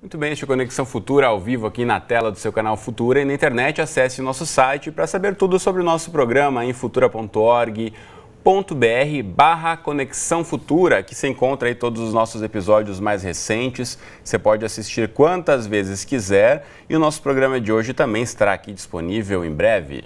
Muito bem, este é o Conexão Futura ao vivo aqui na tela do seu canal Futura e na internet. Acesse o nosso site para saber tudo sobre o nosso programa em futura.org.br/Conexão Futura, que você encontra aí todos os nossos episódios mais recentes. Você pode assistir quantas vezes quiser e o nosso programa de hoje também estará aqui disponível em breve.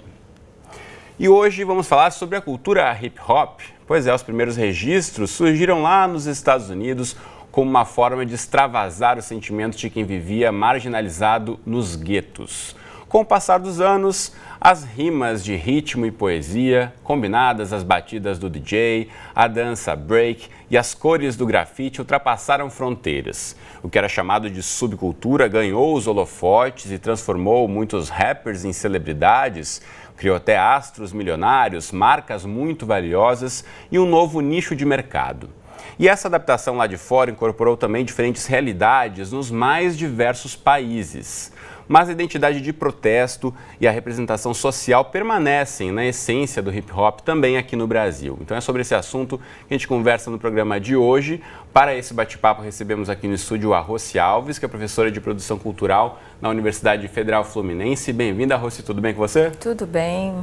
E hoje vamos falar sobre a cultura hip hop. Pois é, os primeiros registros surgiram lá nos Estados Unidos como uma forma de extravasar os sentimentos de quem vivia marginalizado nos guetos. Com o passar dos anos, as rimas de ritmo e poesia, combinadas às batidas do DJ, a dança break e as cores do grafite ultrapassaram fronteiras. O que era chamado de subcultura ganhou os holofotes e transformou muitos rappers em celebridades, criou até astros milionários, marcas muito valiosas e um novo nicho de mercado. E essa adaptação lá de fora incorporou também diferentes realidades nos mais diversos países. Mas a identidade de protesto e a representação social permanecem na essência do hip hop também aqui no Brasil. Então é sobre esse assunto que a gente conversa no programa de hoje. Para esse bate-papo recebemos aqui no estúdio a Rossi Alves, que é professora de produção cultural na Universidade Federal Fluminense. Bem-vinda, Rossi, tudo bem com você? Tudo bem.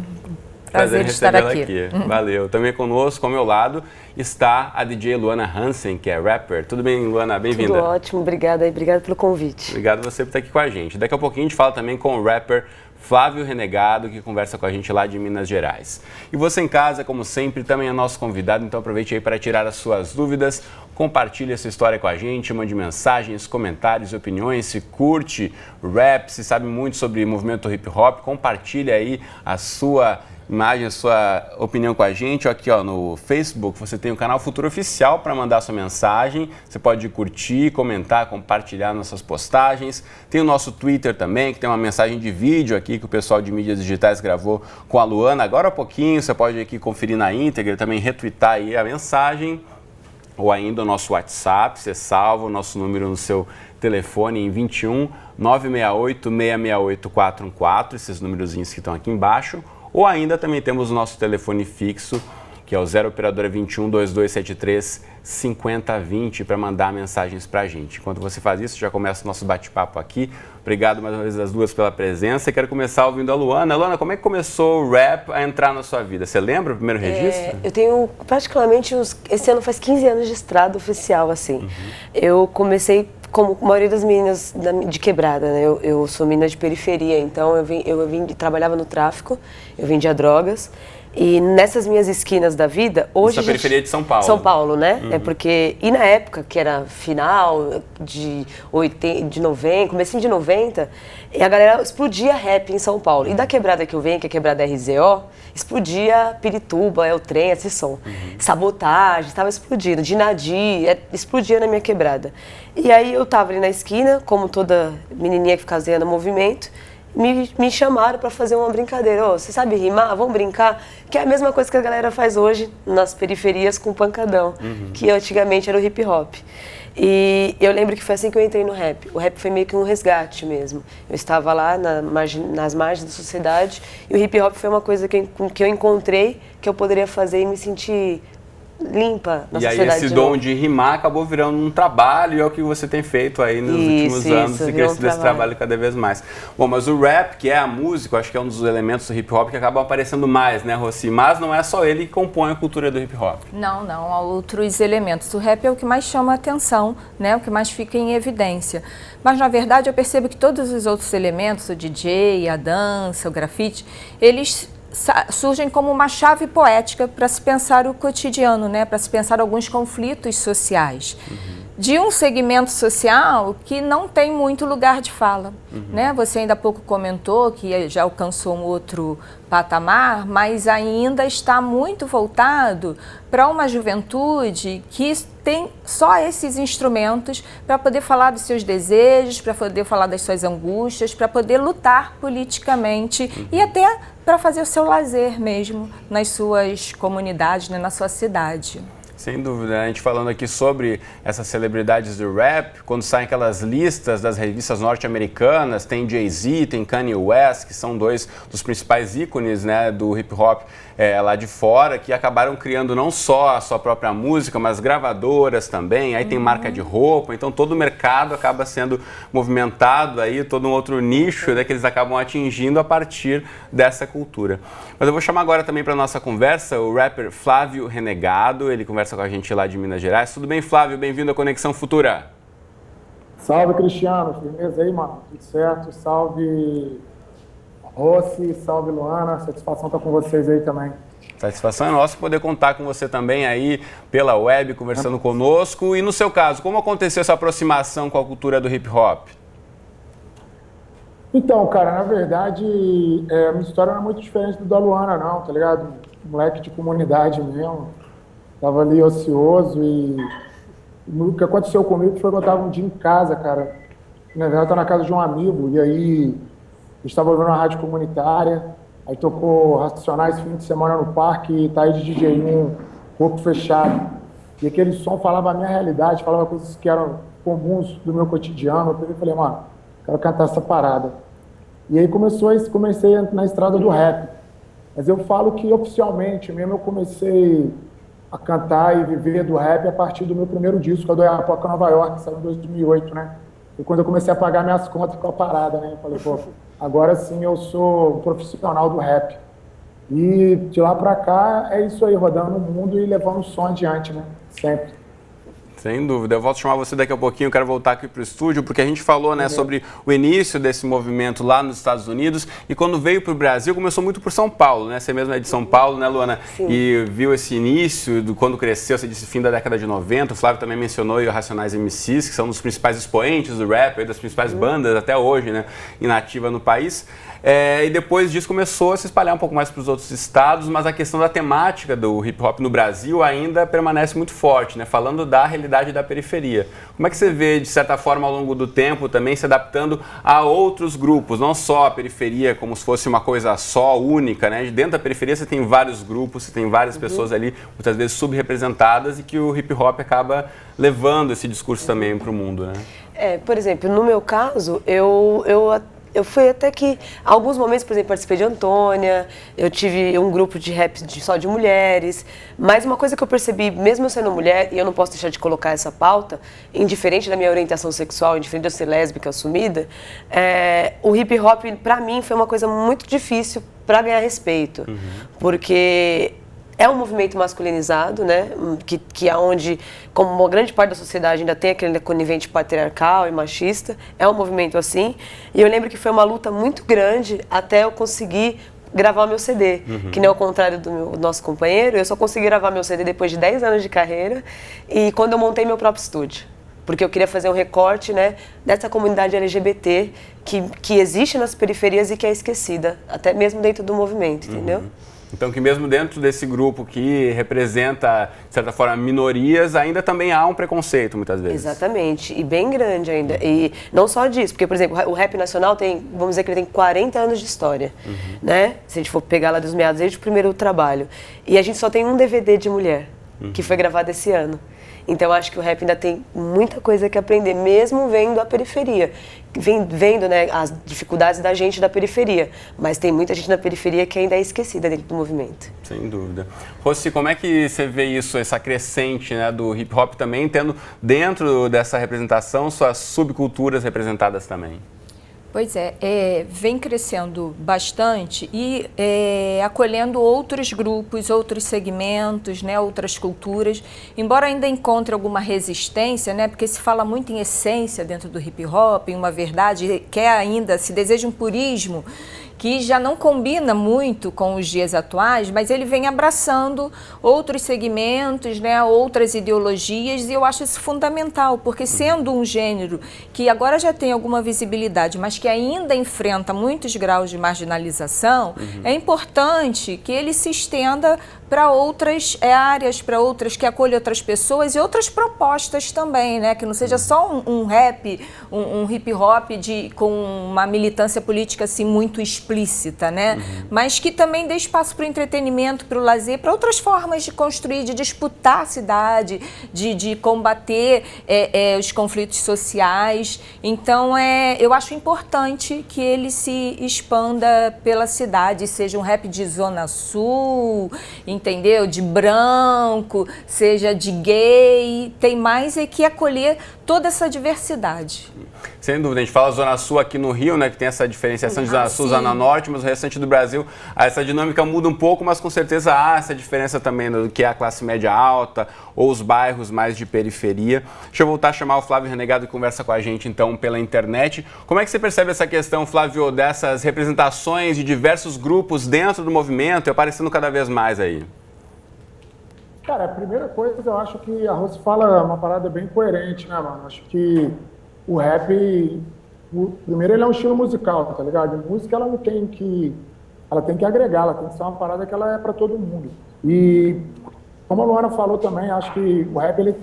Prazer de estar aqui. Valeu. Também conosco, ao meu lado, está a DJ Luana Hansen, que é rapper. Tudo bem, Luana? Bem-vinda. Tudo ótimo, obrigada pelo convite. Obrigado a você por estar aqui com a gente. Daqui a pouquinho a gente fala também com o rapper Flávio Renegado, que conversa com a gente lá de Minas Gerais. E você em casa, como sempre, também é nosso convidado, então aproveite aí para tirar as suas dúvidas, compartilhe essa história com a gente, mande mensagens, comentários e opiniões, se curte rap, se sabe muito sobre o movimento hip hop, compartilhe aí a sua imagem, a sua opinião com a gente. Aqui no Facebook você tem o canal Futuro Oficial para mandar sua mensagem. Você pode curtir, comentar, compartilhar nossas postagens. Tem o nosso Twitter também, que tem uma mensagem de vídeo aqui que o pessoal de mídias digitais gravou com a Luana. Agora há pouquinho você pode aqui conferir na íntegra, também retweetar aí a mensagem. Ou ainda o nosso WhatsApp, você salva o nosso número no seu telefone em 21 968 668 414, esses númerozinhos que estão aqui embaixo. Ou ainda também temos o nosso telefone fixo, que é o 0 operadora 21 2273 5020 para mandar mensagens para a gente. Enquanto você faz isso, já começa o nosso bate-papo aqui. Obrigado mais uma vez às duas pela presença. Quero começar ouvindo a Luana. Luana, como é que começou o rap a entrar na sua vida? Você lembra o primeiro registro? Eu tenho praticamente esse ano faz 15 anos de estrada oficial, assim. Uhum. Eu comecei como a maioria das meninas de quebrada, né? Eu sou menina de periferia, então eu trabalhava no tráfico, eu vendia drogas. E nessas minhas esquinas da vida, hoje... Essa periferia de São Paulo. São Paulo, né? Uhum. É porque... E na época, que era final de 90, comecinho de 90, a galera explodia rap em São Paulo. E da quebrada que eu venho, que é a quebrada RZO, explodia Pirituba, o trem, esse som. Uhum. Sabotagem, estava explodindo. Dinadi, explodia na minha quebrada. E aí eu tava ali na esquina, como toda menininha que fica fazendo movimento, me chamaram para fazer uma brincadeira. Você sabe rimar? Vamos brincar? Que é a mesma coisa que a galera faz hoje nas periferias com pancadão, que antigamente era o hip hop. E eu lembro que foi assim que eu entrei no rap. O rap foi meio que um resgate mesmo. Eu estava lá nas margens da sociedade e o hip hop foi uma coisa que eu encontrei que eu poderia fazer e me sentir limpa na sociedade. E aí esse dom de rimar acabou virando um trabalho e é o que você tem feito aí nos últimos anos e crescido esse trabalho cada vez mais. Bom, mas o rap, que é a música, eu acho que é um dos elementos do hip hop que acabam aparecendo mais, né, Rossi? Mas não é só ele que compõe a cultura do hip hop. Não, há outros elementos. O rap é o que mais chama a atenção, né, o que mais fica em evidência. Mas, na verdade, eu percebo que todos os outros elementos, o DJ, a dança, o grafite, eles surgem como uma chave poética para se pensar o cotidiano, né? Para se pensar alguns conflitos sociais. De um segmento social que não tem muito lugar de fala. Né? Você ainda há pouco comentou que já alcançou um outro patamar, mas ainda está muito voltado para uma juventude que tem só esses instrumentos para poder falar dos seus desejos, para poder falar das suas angústias, para poder lutar politicamente e até para fazer o seu lazer mesmo nas suas comunidades, né, na sua cidade. Sem dúvida, a gente falando aqui sobre essas celebridades do rap, quando saem aquelas listas das revistas norte-americanas, tem Jay-Z, tem Kanye West, que são dois dos principais ícones, né, do hip hop lá de fora, que acabaram criando não só a sua própria música, mas gravadoras também, aí tem marca de roupa, então todo o mercado acaba sendo movimentado aí, todo um outro nicho, né, que eles acabam atingindo a partir dessa cultura. Mas eu vou chamar agora também para a nossa conversa o rapper Flávio Renegado, ele conversa com a gente lá de Minas Gerais. Tudo bem, Flávio? Bem-vindo à Conexão Futura. Salve, Cristiano. Firmeza aí, mano? Tudo certo? Salve, Rossi. Salve, Luana. Satisfação estar com vocês aí também. Satisfação é nossa poder contar com você também aí pela web, conversando conosco. E no seu caso, como aconteceu essa aproximação com a cultura do hip hop? Então, cara, na verdade, a minha história não é muito diferente da Luana, não, tá ligado? Moleque de comunidade mesmo. Tava ali ocioso e o que aconteceu comigo foi que eu tava um dia em casa, cara. Na verdade, eu tava na casa de um amigo e aí eu estava ouvindo uma rádio comunitária, aí tocou Racionais fim de semana no parque e tá aí de DJ um corpo fechado. E aquele som falava a minha realidade, falava coisas que eram comuns do meu cotidiano. Eu peguei e falei, mano, quero cantar essa parada. E aí comecei na estrada do rap. Mas eu falo que oficialmente mesmo eu comecei a cantar e viver do rap a partir do meu primeiro disco, a do Iapoca Nova York, que saiu em 2008, né? E quando eu comecei a pagar minhas contas com a parada, né? Eu falei, pô, agora sim eu sou um profissional do rap. E de lá pra cá é isso aí, rodando o mundo e levando o som adiante, né? Sempre. Sem dúvida. Eu volto a chamar você daqui a pouquinho, eu quero voltar aqui para o estúdio, porque a gente falou, né, sobre o início desse movimento lá nos Estados Unidos e quando veio para o Brasil começou muito por São Paulo, né? Você mesma é de São Paulo, né, Luana? Sim. E viu esse início, quando cresceu, você disse fim da década de 90, o Flávio também mencionou o Racionais MCs, que são um dos principais expoentes do rap, das principais bandas até hoje, né, inativa no país. E depois disso começou a se espalhar um pouco mais para os outros estados, mas a questão da temática do hip hop no Brasil ainda permanece muito forte, né? Falando da realidade da periferia. Como é que você vê, de certa forma, ao longo do tempo também se adaptando a outros grupos, não só a periferia como se fosse uma coisa só, única, né? Dentro da periferia você tem vários grupos, você tem várias pessoas ali, muitas vezes subrepresentadas, e que o hip hop acaba levando esse discurso também para o mundo, né? Por exemplo, no meu caso, eu fui até que, alguns momentos, por exemplo, participei de Antônia, eu tive um grupo de rap só de mulheres, mas uma coisa que eu percebi, mesmo eu sendo mulher, e eu não posso deixar de colocar essa pauta, indiferente da minha orientação sexual, indiferente de eu ser lésbica assumida, o hip hop, pra mim, foi uma coisa muito difícil pra ganhar respeito, porque é um movimento masculinizado, né? Que é onde, como uma grande parte da sociedade ainda tem aquele conivente patriarcal e machista, é um movimento assim. E eu lembro que foi uma luta muito grande até eu conseguir gravar o meu CD, que não é o contrário do nosso companheiro, eu só consegui gravar meu CD depois de 10 anos de carreira e quando eu montei meu próprio estúdio. Porque eu queria fazer um recorte, né, dessa comunidade LGBT que existe nas periferias e que é esquecida, até mesmo dentro do movimento, entendeu? Então, que mesmo dentro desse grupo que representa, de certa forma, minorias, ainda também há um preconceito, muitas vezes. Exatamente, e bem grande ainda. E não só disso, porque, por exemplo, o rap nacional tem, vamos dizer que ele tem 40 anos de história, né? Se a gente for pegar lá dos meados, desde o primeiro trabalho. E a gente só tem um DVD de mulher, que foi gravado esse ano. Então, eu acho que o rap ainda tem muita coisa que aprender, mesmo vendo a periferia. Vendo, né, as dificuldades da gente da periferia. Mas tem muita gente na periferia que ainda é esquecida dentro do movimento. Sem dúvida. Rossi, como é que você vê isso, essa crescente, né, do hip hop também, tendo dentro dessa representação suas subculturas representadas também? Pois vem crescendo bastante e acolhendo outros grupos, outros segmentos, né, outras culturas, embora ainda encontre alguma resistência, né, porque se fala muito em essência dentro do hip hop, em uma verdade, se deseja um purismo que já não combina muito com os dias atuais, mas ele vem abraçando outros segmentos, né, outras ideologias, e eu acho isso fundamental, porque sendo um gênero que agora já tem alguma visibilidade, mas que ainda enfrenta muitos graus de marginalização, é importante que ele se estenda para outras áreas, para outras, que acolha outras pessoas e outras propostas também, né? Que não seja só um rap, um hip hop com uma militância política assim muito explícita, explícita, né? Mas que também dê espaço para o entretenimento, para o lazer, para outras formas de construir, de disputar a cidade, de combater os conflitos sociais. Então, eu acho importante que ele se expanda pela cidade, seja um rap de Zona Sul, entendeu? De branco, seja de gay. Tem mais é que acolher toda essa diversidade. Sem dúvida, a gente fala Zona Sul aqui no Rio, né, que tem essa diferenciação de Zona Sul, Zona Norte, mas o restante do Brasil, essa dinâmica muda um pouco, mas com certeza há essa diferença também do que é a classe média alta ou os bairros mais de periferia. Deixa eu voltar a chamar o Flávio Renegado que conversa com a gente então pela internet. Como é que você percebe essa questão, Flávio, dessas representações de diversos grupos dentro do movimento e aparecendo cada vez mais aí? Cara, a primeira coisa, eu acho que a Rose fala uma parada bem coerente, né, mano? Acho que o rap, primeiro ele é um estilo musical, tá ligado? A música, ela tem que agregar, ela tem que ser uma parada que ela é para todo mundo. E como a Luana falou também, acho que o rap, ele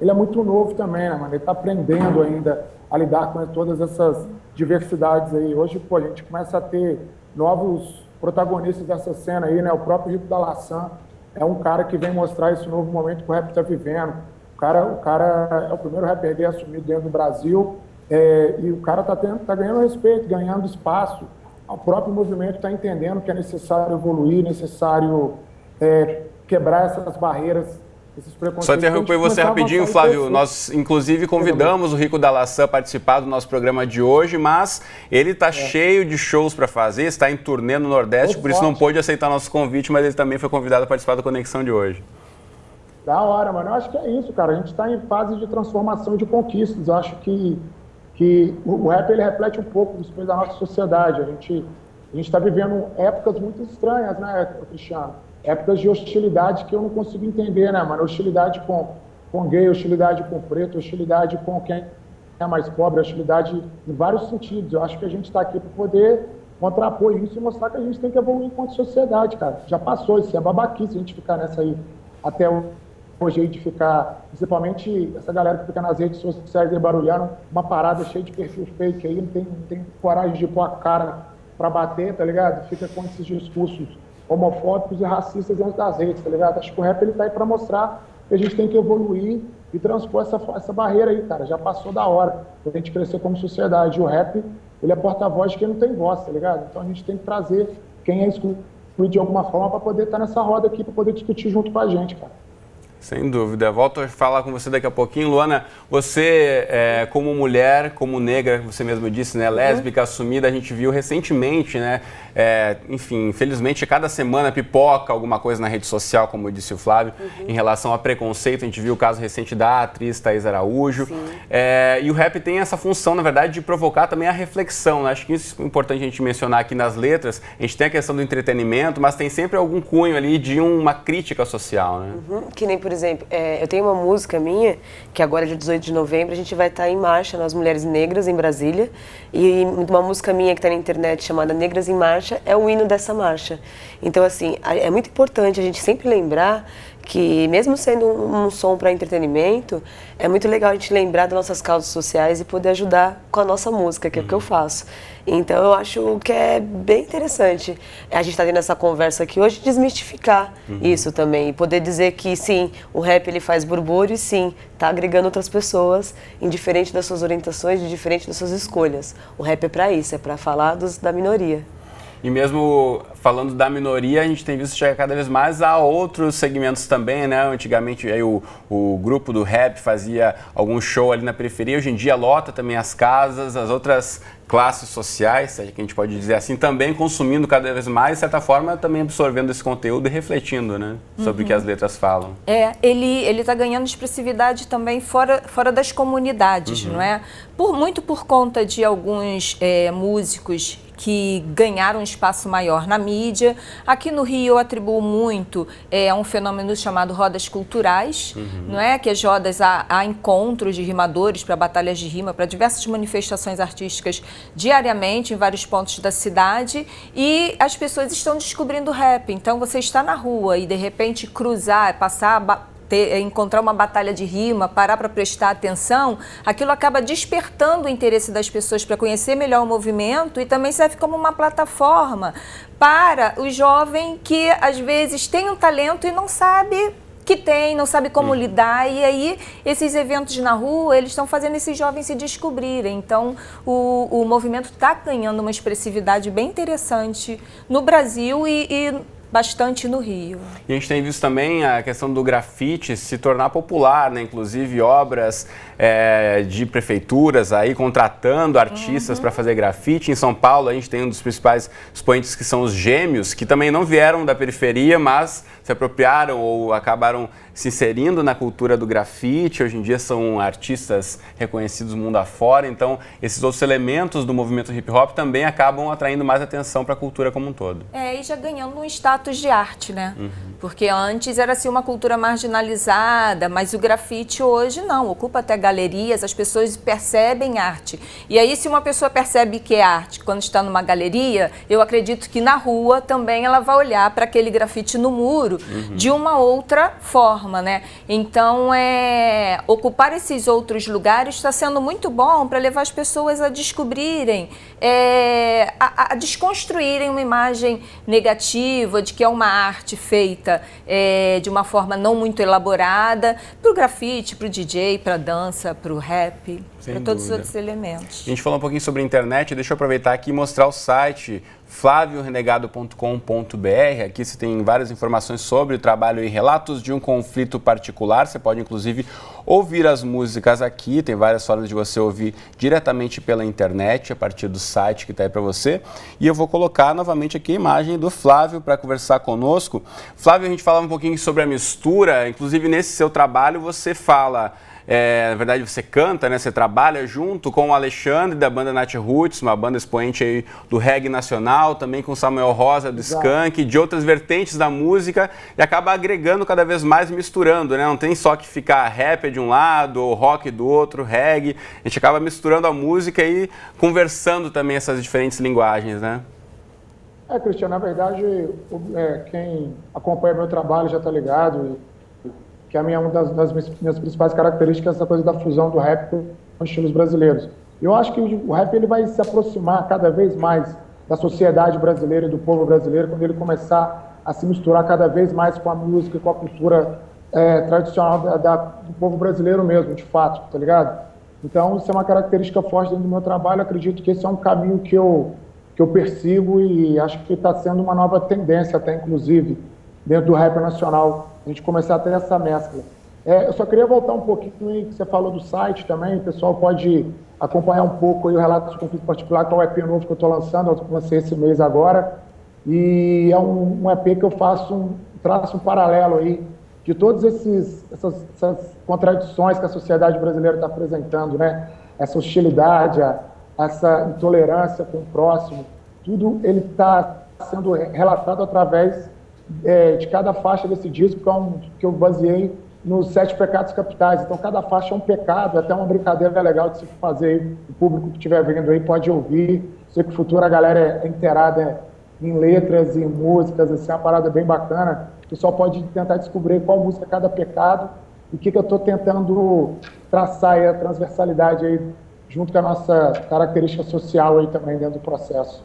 é muito novo também, né, mano? Ele tá aprendendo ainda a lidar com todas essas diversidades aí. Hoje, pô, a gente começa a ter novos protagonistas dessa cena aí, né? O próprio Rico da Laçã é um cara que vem mostrar esse novo momento que o rap está vivendo. O cara é o primeiro rapper gay assumido dentro do Brasil, e o cara tá ganhando respeito, ganhando espaço. O próprio movimento está entendendo que é necessário evoluir, necessário quebrar essas barreiras, esses preconceitos. Só interromper você rapidinho, Flávio. Nós, inclusive, convidamos o Rico da Laçã a participar do nosso programa de hoje, mas ele está cheio de shows para fazer, está em turnê no Nordeste, por isso não pôde aceitar nosso convite, mas ele também foi convidado a participar da Conexão de hoje. Da hora, mano. Eu acho que é isso, cara. A gente está em fase de transformação, de conquistas. Eu acho que o rap, ele reflete um pouco das coisas da nossa sociedade. A gente está vivendo épocas muito estranhas, né, Cristiano? Épocas de hostilidade que eu não consigo entender, né, mano? Hostilidade com gay, hostilidade com preto, hostilidade com quem é mais pobre, hostilidade em vários sentidos. Eu acho que a gente está aqui para poder contrapor isso e mostrar que a gente tem que evoluir enquanto sociedade, cara. Já passou, isso é babaquice a gente ficar nessa aí até hoje aí de ficar, principalmente essa galera que fica nas redes sociais aí barulhando, uma parada cheia de perfil fake aí, não tem coragem de pôr a cara para bater, tá ligado? Fica com esses discursos homofóbicos e racistas dentro das redes, tá ligado? Acho que o rap, ele tá aí para mostrar que a gente tem que evoluir e transpor essa barreira aí, cara. Já passou da hora a gente crescer como sociedade. E o rap, ele é porta-voz de quem não tem voz, tá ligado? Então a gente tem que trazer quem é excluído de alguma forma para poder estar nessa roda aqui, para poder discutir junto com a gente, cara. Sem dúvida. Volto a falar com você daqui a pouquinho. Luana, você, como mulher, como negra, você mesmo disse, né, lésbica, assumida, a gente viu recentemente, né, enfim, infelizmente, cada semana pipoca alguma coisa na rede social, como disse o Flávio, em relação a preconceito. A gente viu o caso recente da atriz Thaís Araújo. E o rap tem essa função, na verdade, de provocar também a reflexão, né? Acho que isso é importante a gente mencionar aqui nas letras. A gente tem a questão do entretenimento, mas tem sempre algum cunho ali de uma crítica social, né? Que nem, por exemplo, eu tenho uma música minha, que agora, dia 18 de novembro, a gente vai estar em marcha, nós Mulheres Negras, em Brasília, e uma música minha que está na internet chamada Negras em Marcha é o hino dessa marcha. Então, assim, é muito importante a gente sempre lembrar que, mesmo sendo um som para entretenimento, é muito legal a gente lembrar das nossas causas sociais e poder ajudar com a nossa música, que é o que eu faço. Então, eu acho que é bem interessante a gente estar tendo essa conversa aqui hoje, desmistificar isso também, e poder dizer que, sim, o rap, ele faz burburinho e, sim, está agregando outras pessoas, indiferente das suas orientações, indiferente das suas escolhas. O rap é para isso, é para falar da minoria. E mesmo falando da minoria, a gente tem visto chegar cada vez mais a outros segmentos também, né? Antigamente aí o grupo do rap fazia algum show ali na periferia, hoje em dia lota também as casas, as outras classes sociais, que a gente pode dizer assim, também consumindo cada vez mais, de certa forma, também absorvendo esse conteúdo e refletindo, né? Sobre o que as letras falam. Ele está ganhando expressividade também fora das comunidades, não é? Muito por conta de alguns músicos que ganharam um espaço maior na mídia. Aqui no Rio eu atribuo muito a um fenômeno chamado rodas culturais, não é? Que as rodas há encontros de rimadores para batalhas de rima, para diversas manifestações artísticas diariamente em vários pontos da cidade, e as pessoas estão descobrindo rap. Então você está na rua e de repente cruzar, passar encontrar uma batalha de rima, parar para prestar atenção, aquilo acaba despertando o interesse das pessoas para conhecer melhor o movimento e também serve como uma plataforma para o jovem que às vezes tem um talento e não sabe que tem, não sabe como lidar, e aí esses eventos na rua, eles estão fazendo esses jovens se descobrirem. Então, o movimento está ganhando uma expressividade bem interessante no Brasil e bastante no Rio. E a gente tem visto também a questão do grafite se tornar popular, né? Inclusive obras de prefeituras aí contratando artistas para fazer grafite. Em São Paulo a gente tem um dos principais expoentes que são os Gêmeos, que também não vieram da periferia, mas se apropriaram ou acabaram se inserindo na cultura do grafite. Hoje em dia são artistas reconhecidos mundo afora, então esses outros elementos do movimento hip hop também acabam atraindo mais atenção para a cultura como um todo. E já ganhando um status de arte, né? Porque antes era assim uma cultura marginalizada, mas o grafite hoje não, ocupa até galerias, as pessoas percebem arte. E aí se uma pessoa percebe que é arte quando está numa galeria, eu acredito que na rua também ela vai olhar para aquele grafite no muro de uma outra forma, né? Então, ocupar esses outros lugares está sendo muito bom para levar as pessoas a descobrirem, a desconstruírem uma imagem negativa de que é uma arte feita de uma forma não muito elaborada, para o grafite, para o DJ, para a dança, para o rap, para todos os outros elementos. A gente falou um pouquinho sobre a internet, deixa eu aproveitar aqui e mostrar o site flaviorenegado.com.br. Aqui você tem várias informações sobre o trabalho e relatos de um conflito particular. Você pode, inclusive, ouvir as músicas aqui. Tem várias formas de você ouvir diretamente pela internet, a partir do site que está aí para você. E eu vou colocar novamente aqui a imagem do Flávio para conversar conosco. Flávio, a gente falava um pouquinho sobre a mistura. Inclusive, nesse seu trabalho, você fala... na verdade, você canta, né? Você trabalha junto com o Alexandre, da banda Nat Roots, uma banda expoente aí do reggae nacional, também com o Samuel Rosa, do Skank, de outras vertentes da música, e acaba agregando cada vez mais, misturando, né? Não tem só que ficar rap de um lado, ou rock do outro, reggae. A gente acaba misturando a música e conversando também essas diferentes linguagens, né? Cristiano, na verdade, quem acompanha meu trabalho já está ligado, que uma das minhas principais características é essa coisa da fusão do rap com estilos brasileiros. Eu acho que o rap ele vai se aproximar cada vez mais da sociedade brasileira e do povo brasileiro quando ele começar a se misturar cada vez mais com a música e com a cultura tradicional do povo brasileiro mesmo, de fato, tá ligado? Então, isso é uma característica forte dentro do meu trabalho. Acredito que esse é um caminho que eu persigo e acho que está sendo uma nova tendência até, inclusive, dentro do rap nacional, a gente começar a ter essa mescla. Eu só queria voltar um pouquinho que você falou do site também, o pessoal pode acompanhar um pouco aí o Relatos de Conflito Particular, que é o EP novo que eu estou lançando, eu lancei esse mês agora, e é um EP que eu traço um paralelo aí de todas essas contradições que a sociedade brasileira está apresentando, né? Essa hostilidade, essa intolerância com o próximo, tudo ele está sendo relatado através de cada faixa desse disco, que eu baseei nos 7 pecados capitais. Então, cada faixa é um pecado, até uma brincadeira legal de se fazer aí. O público que estiver vendo aí pode ouvir. Sei que no futuro a galera é inteirada em letras e em músicas, assim, é uma parada bem bacana. O pessoal pode tentar descobrir qual música é cada pecado e o que eu estou tentando traçar aí, a transversalidade aí, junto com a nossa característica social aí também dentro do processo.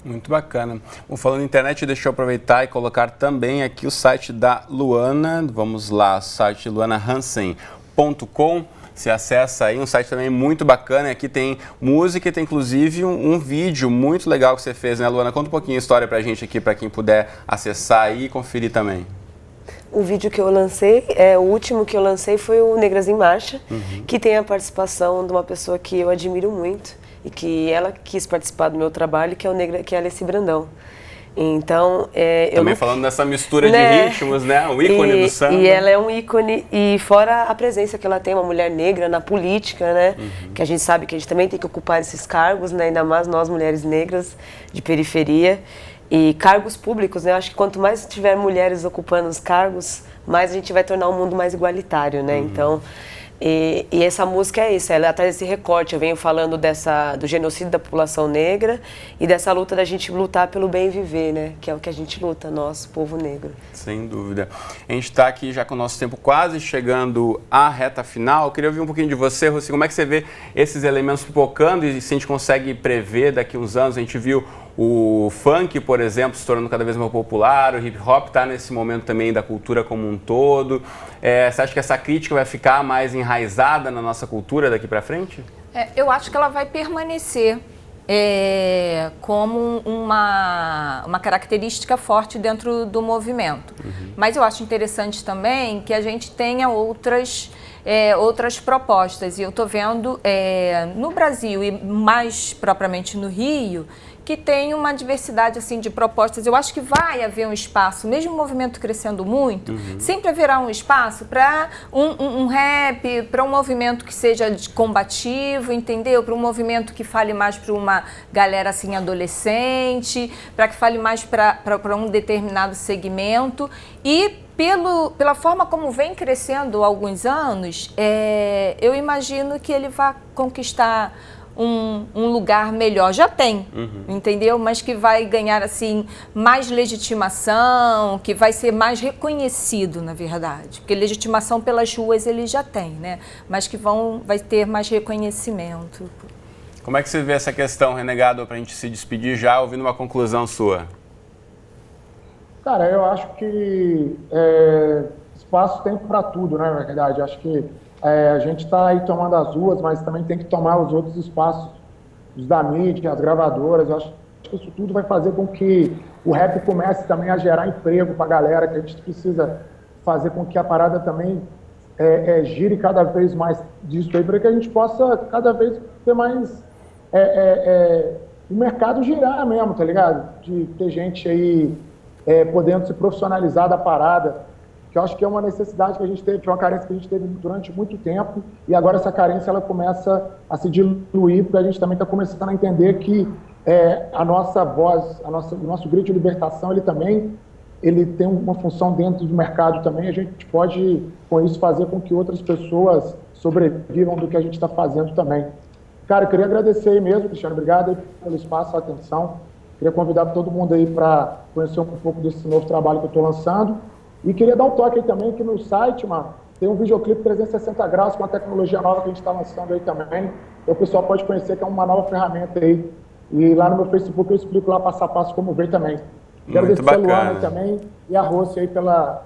Muito bacana. Bom, falando em internet, deixa eu aproveitar e colocar também aqui o site da Luana. Vamos lá, site luanahansen.com. Você acessa aí, um site também muito bacana. Aqui tem música e tem inclusive um vídeo muito legal que você fez, né, Luana? Conta um pouquinho a história pra gente aqui, pra quem puder acessar aí e conferir também. O vídeo que eu lancei, o último que eu lancei foi o Negras em Marcha, que tem a participação de uma pessoa que eu admiro muito e que ela quis participar do meu trabalho, que é a Alessi Brandão. Então, também falando dessa mistura de ritmos, né? O ícone do samba. E ela é um ícone, e fora a presença que ela tem, uma mulher negra na política, né? Que a gente sabe que a gente também tem que ocupar esses cargos, né? Ainda mais nós, mulheres negras de periferia. E cargos públicos, né? Eu acho que quanto mais tiver mulheres ocupando os cargos, mais a gente vai tornar o mundo mais igualitário, né? Então, E essa música é isso, ela traz esse recorte. Eu venho falando do genocídio da população negra e dessa luta da gente lutar pelo bem viver, né? Que é o que a gente luta, nós, povo negro. Sem dúvida. A gente está aqui já com o nosso tempo quase chegando à reta final. Eu queria ouvir um pouquinho de você, Rossi. Como é que você vê esses elementos pipocando e se a gente consegue prever daqui a uns anos? A gente viu o funk, por exemplo, se tornando cada vez mais popular, o hip hop está nesse momento também da cultura como um todo. Você acha que essa crítica vai ficar mais enraizada na nossa cultura daqui para frente? Eu acho que ela vai permanecer como uma característica forte dentro do movimento. Mas eu acho interessante também que a gente tenha outras propostas. E eu estou vendo no Brasil e mais propriamente no Rio, que tem uma diversidade assim, de propostas. Eu acho que vai haver um espaço, mesmo o movimento crescendo muito, sempre haverá um espaço para um rap, para um movimento que seja combativo, entendeu? Para um movimento que fale mais para uma galera assim, adolescente, para que fale mais para um determinado segmento. E pela forma como vem crescendo há alguns anos, eu imagino que ele vai conquistar um lugar melhor. Já tem, entendeu? Mas que vai ganhar assim mais legitimação, que vai ser mais reconhecido, na verdade. Porque legitimação pelas ruas ele já tem, né? Mas que vai ter mais reconhecimento. Como é que você vê essa questão, Renegado, para a gente se despedir já, ouvindo uma conclusão sua? Cara, eu acho que espaço tem para tudo, né, na verdade. Acho que a gente está aí tomando as ruas, mas também tem que tomar os outros espaços, os da mídia, as gravadoras. Eu acho que isso tudo vai fazer com que o rap comece também a gerar emprego para a galera, que a gente precisa fazer com que a parada também gire cada vez mais disso aí, para que a gente possa cada vez ter mais o mercado girar mesmo, tá ligado? De ter gente aí podendo se profissionalizar da parada, que eu acho que é uma necessidade que a gente teve, que é uma carência que a gente teve durante muito tempo, e agora essa carência ela começa a se diluir, porque a gente também está começando a entender que a nossa voz, o nosso grito de libertação, ele tem uma função dentro do mercado também. A gente pode, com isso, fazer com que outras pessoas sobrevivam do que a gente está fazendo também. Cara, eu queria agradecer aí mesmo, Cristiano, obrigado aí pelo espaço, a atenção. Queria convidar todo mundo aí para conhecer um pouco desse novo trabalho que eu estou lançando. E queria dar um toque aí também, que no site, mano, tem um videoclipe 360 graus com uma tecnologia nova que a gente está lançando aí também. Então o pessoal pode conhecer que é uma nova ferramenta aí. E lá no meu Facebook eu explico lá passo a passo como ver também. Quero agradecer a Luana aí também e a Rossi aí pela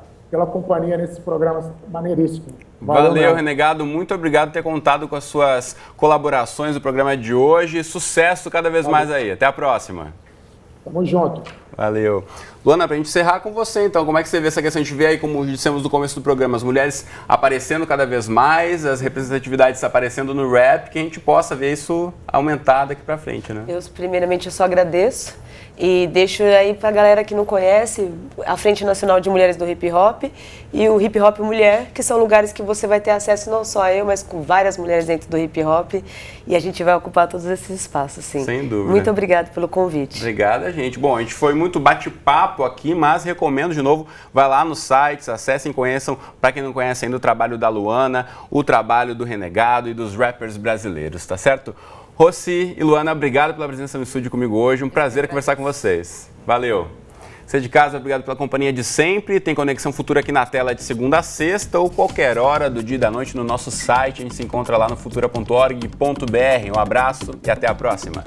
companhia nesse programa maneiríssimo. Valeu, Renegado. Muito obrigado por ter contado com as suas colaborações no programa de hoje. Sucesso cada vez mais aí. Até a próxima. Tamo junto. Valeu. Luana, pra gente encerrar com você, então, como é que você vê essa questão? A gente vê aí, como dissemos no começo do programa, as mulheres aparecendo cada vez mais, as representatividades aparecendo no rap, que a gente possa ver isso aumentar daqui pra frente, né? Primeiramente, eu só agradeço e deixo aí pra galera que não conhece a Frente Nacional de Mulheres do Hip Hop e o Hip Hop Mulher, que são lugares que você vai ter acesso não só eu, mas com várias mulheres dentro do hip hop, e a gente vai ocupar todos esses espaços, sim. Sem dúvida. Muito obrigado pelo convite. Obrigada, gente. Bom, a gente foi muito bate-papo aqui, mas recomendo de novo, vai lá nos sites, acessem, conheçam, para quem não conhece ainda, o trabalho da Luana, o trabalho do Renegado e dos rappers brasileiros, tá certo? Rossi e Luana, obrigado pela presença no estúdio comigo hoje, um prazer conversar com vocês. Valeu! Você de casa, obrigado pela companhia de sempre. Tem Conexão Futura aqui na tela de segunda a sexta ou qualquer hora do dia e da noite no nosso site. A gente se encontra lá no futura.org.br. Um abraço e até a próxima.